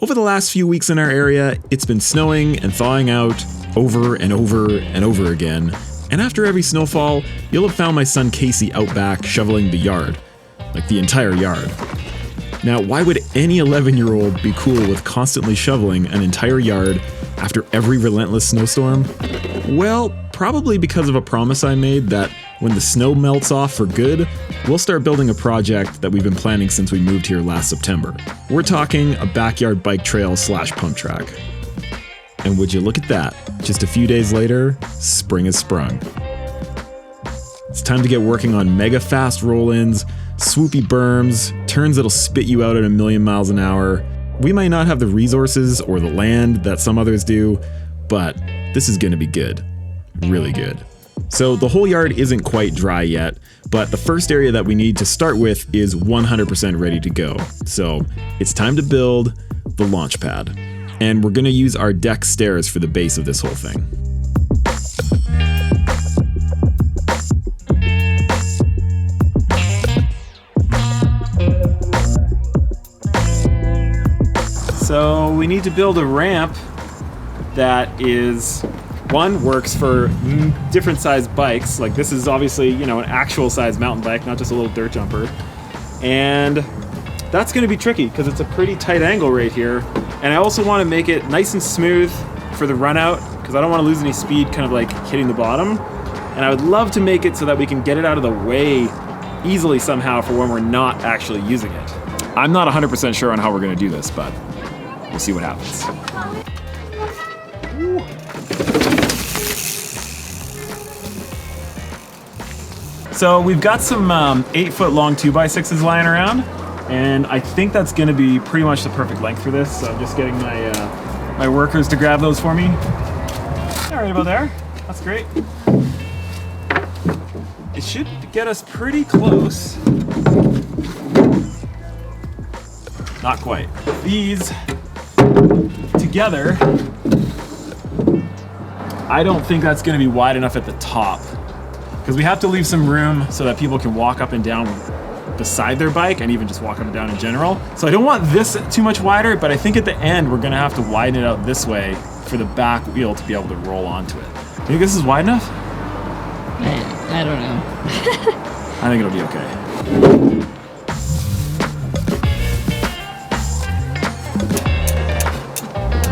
Over the last few weeks in our area, it's been snowing and thawing out over and over and over again. And after every snowfall, you'll have found my son Casey out back shoveling the yard. Like the entire yard. Now, why would any 11-year-old be cool with constantly shoveling an entire yard after every relentless snowstorm? Well, probably because of a promise I made that when the snow melts off for good, we'll start building a project that we've been planning since we moved here last September. We're talking a backyard bike trail / pump track. And would you look at that, just a few days later, spring has sprung. It's time to get working on mega fast roll-ins, swoopy berms, turns that'll spit you out at 1,000,000 miles an hour. We might not have the resources or the land that some others do, but this is gonna be good. Really good. So the whole yard isn't quite dry yet, but the first area that we need to start with is 100% ready to go. So it's time to build the launch pad. And we're gonna use our deck stairs for the base of this whole thing. So we need to build a ramp that works for different size bikes. Like this is obviously, an actual size mountain bike, not just a little dirt jumper. And that's gonna be tricky because it's a pretty tight angle right here. And I also wanna make it nice and smooth for the run out because I don't wanna lose any speed kind of like hitting the bottom. And I would love to make it so that we can get it out of the way easily somehow for when we're not actually using it. I'm not 100% sure on how we're gonna do this, but we'll see what happens. So we've got some 8-foot long 2x6s lying around, and I think that's gonna be pretty much the perfect length for this. So I'm just getting my workers to grab those for me. All right, about there. That's great. It should get us pretty close. Not quite. These together, I don't think that's gonna be wide enough at the top because we have to leave some room so that people can walk up and down beside their bike and even just walk up and down in general. So I don't want this too much wider, but I think at the end we're gonna have to widen it out this way for the back wheel to be able to roll onto it. Do you think this is wide enough? I don't know. I think it'll be okay.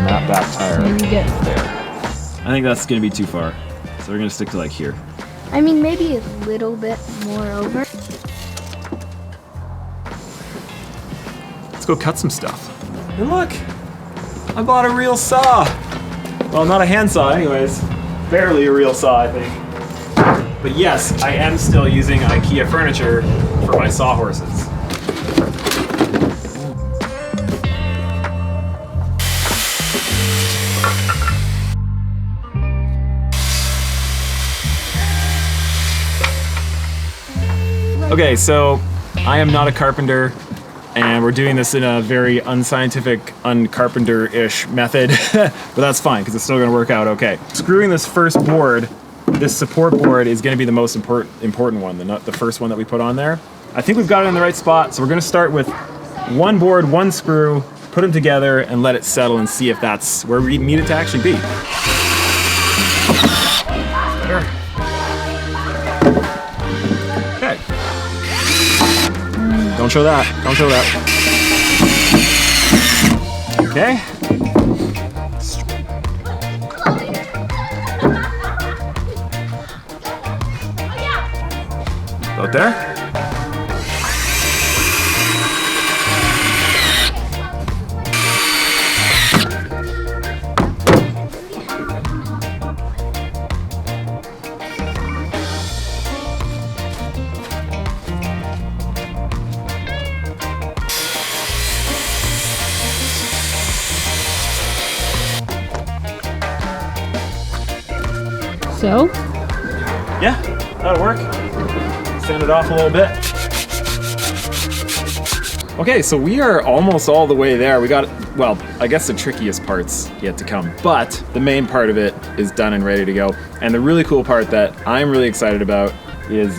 That back tire Maybe get there. I think that's gonna be too far. So we're gonna stick to like here. I mean, maybe a little bit more over. Let's go cut some stuff. And look, I bought a real saw. Well, not a hand saw anyways. Barely a real saw, I think. But yes, I am still using IKEA furniture for my sawhorses. Okay, so I am not a carpenter, and we're doing this in a very unscientific, uncarpenter-ish method, but that's fine, because it's still gonna work out okay. Screwing this first board, this support board, is gonna be the most important one, the first one that we put on there. I think we've got it in the right spot, so we're gonna start with one board, one screw, put them together, and let it settle and see if that's where we need it to actually be. Better. Okay. Don't show that. Don't show that. Okay. About there. So? Yeah, that'll work. Sand it off a little bit. Okay, so we are almost all the way there. We got, well, I guess the trickiest part's yet to come, but the main part of it is done and ready to go. And the really cool part that I'm really excited about is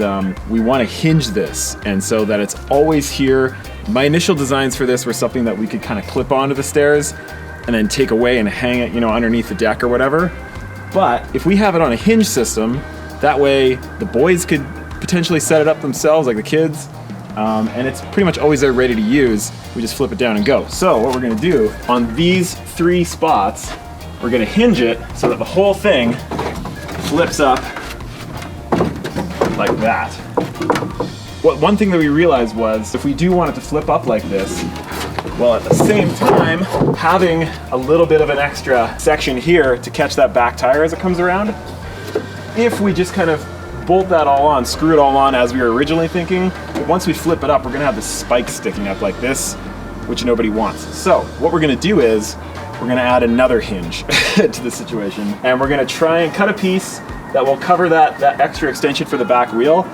we want to hinge this, and so that it's always here My initial designs for this were something that we could kind of clip onto the stairs and then take away and hang it, you know, underneath the deck or whatever. But if we have it on a hinge system, that way the boys could potentially set it up themselves, like the kids, and it's pretty much always there ready to use. We just flip it down and go. So what we're gonna do, on these 3 spots, we're gonna hinge it so that the whole thing flips up like that. One thing that we realized was if we do want it to flip up like this, well, at the same time, having a little bit of an extra section here to catch that back tire as it comes around, if we just kind of bolt that all on, screw it all on as we were originally thinking, but once we flip it up, we're gonna have the spike sticking up like this, which nobody wants. So what we're gonna do is, we're gonna add another hinge to the situation, and we're gonna try and cut a piece that will cover that extra extension for the back wheel,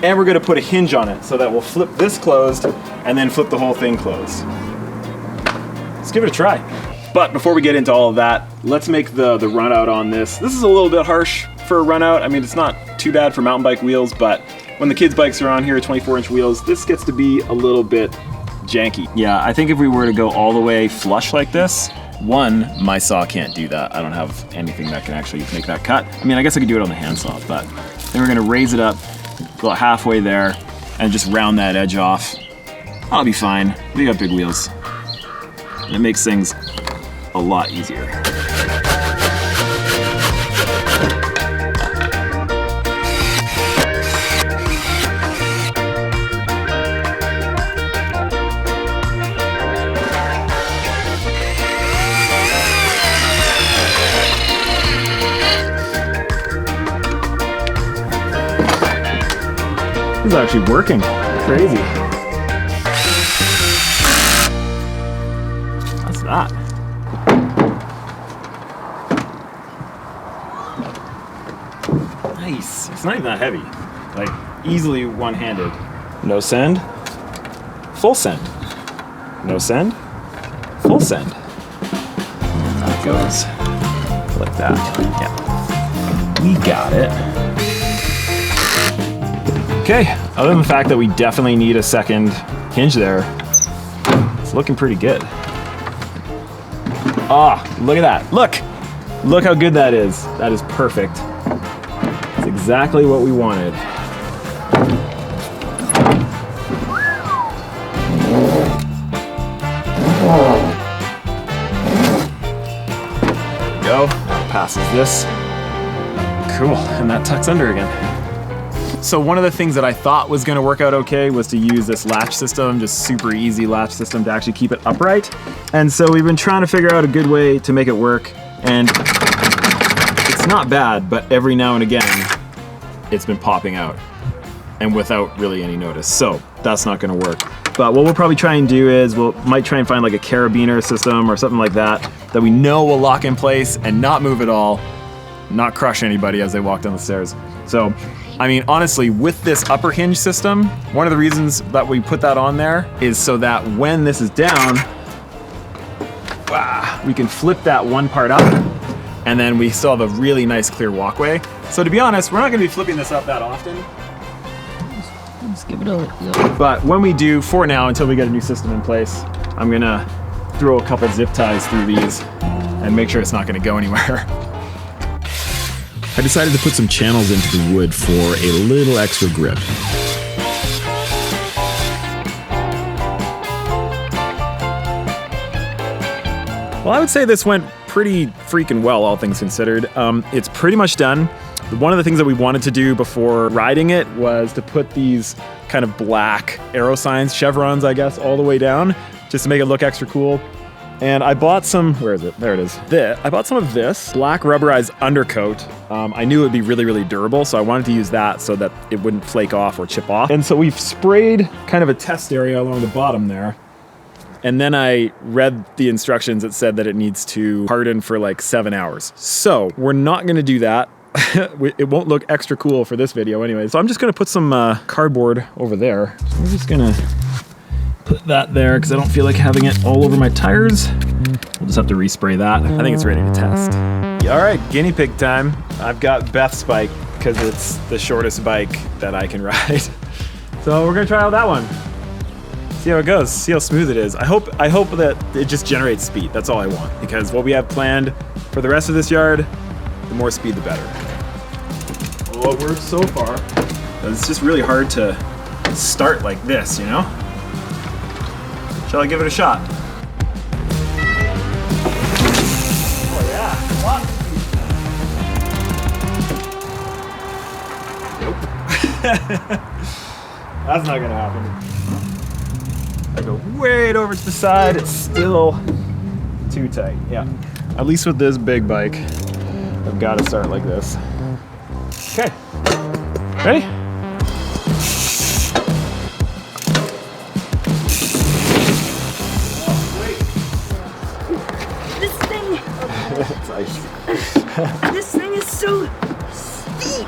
and we're gonna put a hinge on it so that we'll flip this closed and then flip the whole thing closed. Let's give it a try. But before we get into all of that, let's make the run out on this. This is a little bit harsh for a run out. I mean, it's not too bad for mountain bike wheels, but when the kids' bikes are on here, 24-inch wheels, this gets to be a little bit janky. Yeah, I think if we were to go all the way flush like this, one, my saw can't do that. I don't have anything that can actually make that cut. I mean, I guess I could do it on the handsaw, but then we're gonna raise it up about halfway there and just round that edge off. I'll be fine. We got big wheels. And it makes things a lot easier. This is actually working. Crazy. That's that. Nice. It's not even that heavy. Like, easily one-handed. No send. Full send. No send. Full send. And that goes like that. Yeah. We got it. Okay, other than the fact that we definitely need a second hinge there, it's looking pretty good. Ah, look at that. Look how good that is. That is perfect. It's exactly what we wanted. There we go. Now passes this. Cool, and that tucks under again. So one of the things that I thought was gonna work out okay was to use this latch system, just super easy latch system to actually keep it upright. And so we've been trying to figure out a good way to make it work, and it's not bad, but every now and again, it's been popping out and without really any notice. So that's not gonna work. But what we'll probably try and do is might try and find like a carabiner system or something like that we know will lock in place and not move at all, not crush anybody as they walk down the stairs. So, I mean, honestly, with this upper hinge system, one of the reasons that we put that on there is so that when this is down, we can flip that one part up, and then we still have a really nice clear walkway. So to be honest, we're not gonna be flipping this up that often. Just give it a... But when we do, for now, until we get a new system in place, I'm gonna throw a couple zip ties through these and make sure it's not gonna go anywhere. I decided to put some channels into the wood for a little extra grip. Well, I would say this went pretty freaking well, all things considered. It's pretty much done. One of the things that we wanted to do before riding it was to put these kind of black arrow signs, chevrons, I guess, all the way down, just to make it look extra cool. And I bought some, where is it? There it is. I bought some of this black rubberized undercoat. I knew it would be really, really durable, so I wanted to use that so that it wouldn't flake off or chip off. And so we've sprayed kind of a test area along the bottom there. And then I read the instructions that said that it needs to harden for like 7 hours. So we're not gonna do that. It won't look extra cool for this video anyway. So I'm just gonna put some cardboard over there. So we're just gonna put that there because I don't feel like having it all over my tires. We'll just have to respray that. I think it's ready to test. All right, guinea pig time. I've got Beth's bike because it's the shortest bike that I can ride. So we're gonna try out that one. See how it goes. See how smooth it is. I hope that it just generates speed. That's all I want. Because what we have planned for the rest of this yard, the more speed, the better. Well, it works so far. But it's just really hard to start like this, you know? Shall I give it a shot? Oh yeah, lots of speed. Nope. That's not gonna happen. I go way over to the side, it's still too tight. Yeah. At least with this big bike, I've got to start like this. Okay. Ready? This thing. It's ice. This thing is so steep.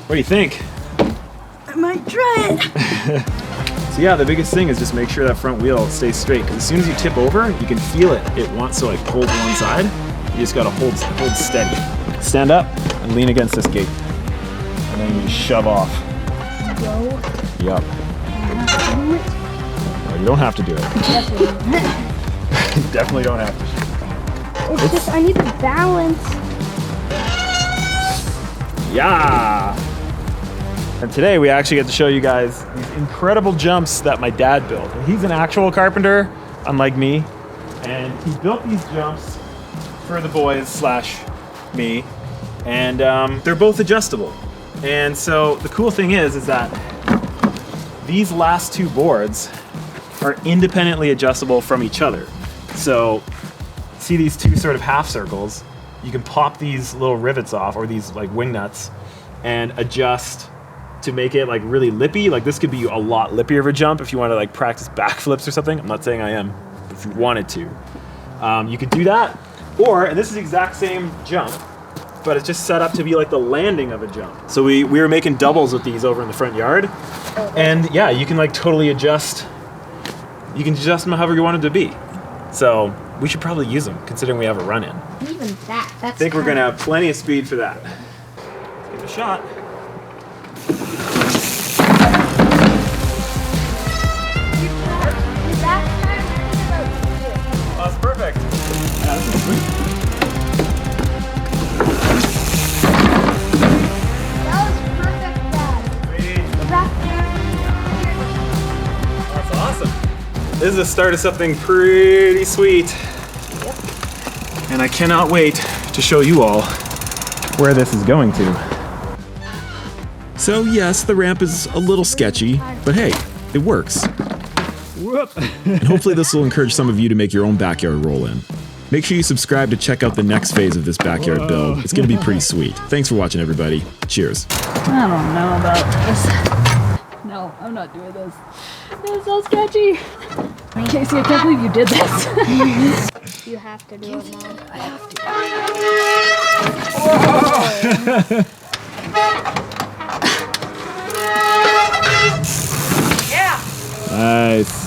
What do you think? I might try it. So yeah, the biggest thing is just make sure that front wheel stays straight, because as soon as you tip over, you can feel it. It wants to like pull to one side. You just gotta hold steady. Stand up and lean against this gate. And then you just shove off. Go. Yep. Do it. No, you don't have to do it. Definitely. Definitely don't have to. It's just, I need the balance. Yeah! And today we actually get to show you guys these incredible jumps that my dad built. And he's an actual carpenter, unlike me. And he built these jumps for the boys / me. And they're both adjustable. And so the cool thing is that these last two boards are independently adjustable from each other. So see these two sort of half circles? You can pop these little rivets off, or these like wing nuts, and adjust to make it like really lippy. Like this could be a lot lippier of a jump if you want to like practice backflips or something. I'm not saying I am, but if you wanted to, you could do that. Or, and this is the exact same jump, but it's just set up to be like the landing of a jump. So we were making doubles with these over in the front yard. And yeah, you can like totally adjust. You can adjust them however you want them to be. So we should probably use them, considering we have a run-in. Even that. That's I think we're gonna have plenty of speed for that. Let's give it a shot. Oh, that's perfect. Yeah, this is sweet. That was perfect, Dad. Sweet. That. That's awesome. This is the start of something pretty sweet. Yep. And I cannot wait to show you all where this is going to. So yes, the ramp is a little sketchy, but hey, it works. Whoop. And hopefully this will encourage some of you to make your own backyard roll-in. Make sure you subscribe to check out the next phase of this backyard build. It's gonna be pretty sweet. Thanks for watching, everybody. Cheers. I don't know about this. No, I'm not doing this. This is so sketchy. Casey, I can't believe you did this. You have to do it, Mom. I have to. Nice.